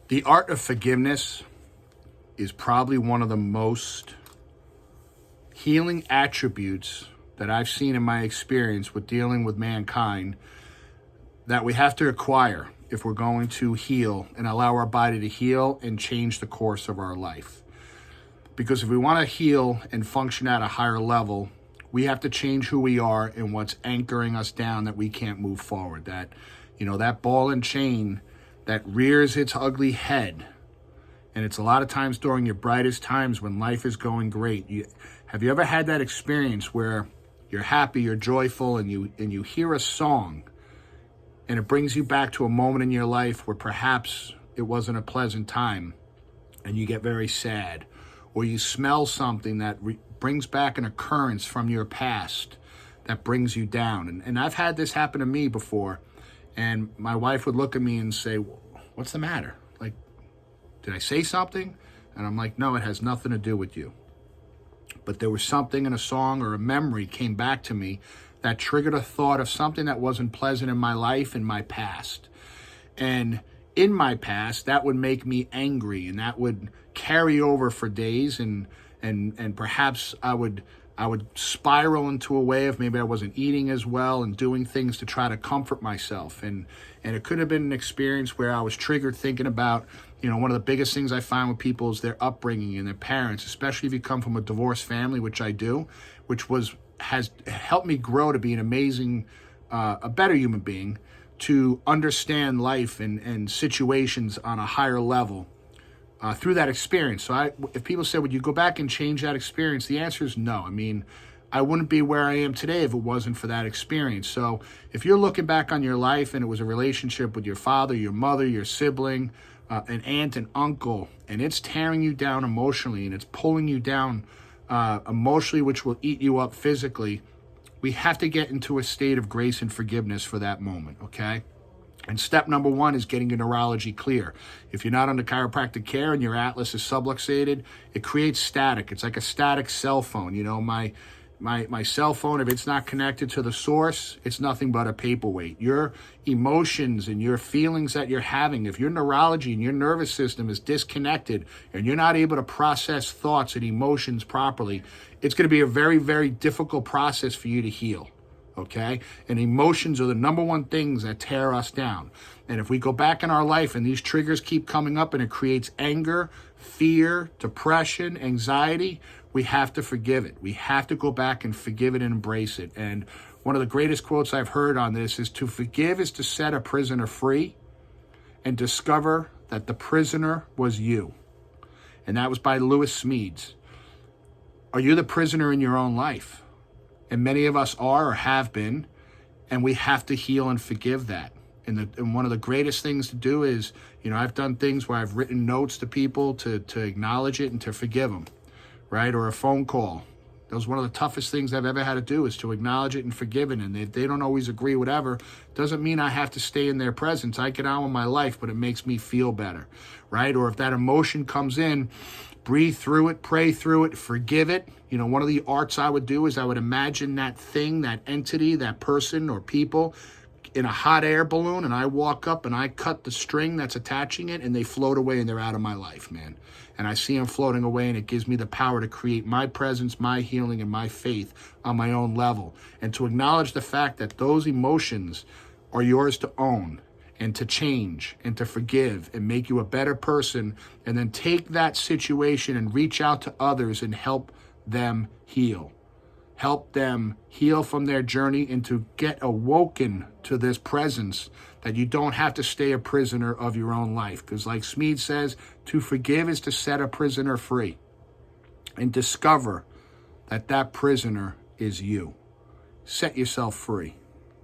The art of forgiveness is probably one of the most healing attributes that I've seen in my experience with dealing with mankind that we have to acquire if we're going to heal and allow our body to heal and change the course of our life. Because if we want to heal and function at a higher level, we have to change who we are and what's anchoring us down that we can't move forward. That ball and chain that rears its ugly head. And it's a lot of times during your brightest times when life is going great. Have you ever had that experience where you're happy, you're joyful, and you hear a song and it brings you back to a moment in your life where perhaps it wasn't a pleasant time and you get very sad? Or you smell something that brings back an occurrence from your past that brings you down. And I've had this happen to me before. And my wife would look at me and say, "What's the matter? Like, did I say something?" And I'm like, "No, it has nothing to do with you." But there was something in a song or a memory came back to me that triggered a thought of something that wasn't pleasant in my life, in my past. And in my past, that would make me angry, and that would carry over for days, and perhaps I would spiral into a way of maybe I wasn't eating as well and doing things to try to comfort myself. And it could have been an experience where I was triggered thinking about, one of the biggest things I find with people is their upbringing and their parents, especially if you come from a divorced family, which I do, which has helped me grow to be an amazing, a better human being, to understand life and situations on a higher level through that experience. So if people say, would you go back and change that experience? The answer is no. I mean, I wouldn't be where I am today if it wasn't for that experience. So if you're looking back on your life and it was a relationship with your father, your mother, your sibling, an aunt, and uncle, and it's tearing you down emotionally and it's pulling you down emotionally, which will eat you up physically, we have to get into a state of grace and forgiveness for that moment, okay? And step number one is getting your neurology clear. If you're not under chiropractic care and your atlas is subluxated, it creates static. It's like a static cell phone. My cell phone, if it's not connected to the source, it's nothing but a paperweight. Your emotions and your feelings that you're having, if your neurology and your nervous system is disconnected and you're not able to process thoughts and emotions properly, it's going to be a very, very difficult process for you to heal. Okay? And emotions are the number one things that tear us down. And if we go back in our life and these triggers keep coming up and it creates anger, fear, depression, anxiety, we have to forgive it. We have to go back and forgive it and embrace it. And one of the greatest quotes I've heard on this is, to forgive is to set a prisoner free and discover that the prisoner was you. And that was by Lewis Smedes. Are you the prisoner in your own life? And many of us are or have been, and we have to heal and forgive that. And one of the greatest things to do is, I've done things where I've written notes to people to acknowledge it and to forgive them, right? Or a phone call. That was one of the toughest things I've ever had to do, is to acknowledge it and forgive it. And if they don't always agree, whatever, doesn't mean I have to stay in their presence. I get on with my life, but it makes me feel better, right? Or if that emotion comes in, breathe through it, pray through it, forgive it. One of the arts I would do is I would imagine that thing, that entity, that person or people in a hot air balloon, and I walk up and I cut the string that's attaching it, and they float away and they're out of my life, man. And I see them floating away, and it gives me the power to create my presence, my healing, and my faith on my own level. And to acknowledge the fact that those emotions are yours to own and to change and to forgive and make you a better person, and then take that situation and reach out to others and help them heal. Help them heal from their journey and to get awoken to this presence, that you don't have to stay a prisoner of your own life. Because like Smead says, to forgive is to set a prisoner free and discover that that prisoner is you. Set yourself free.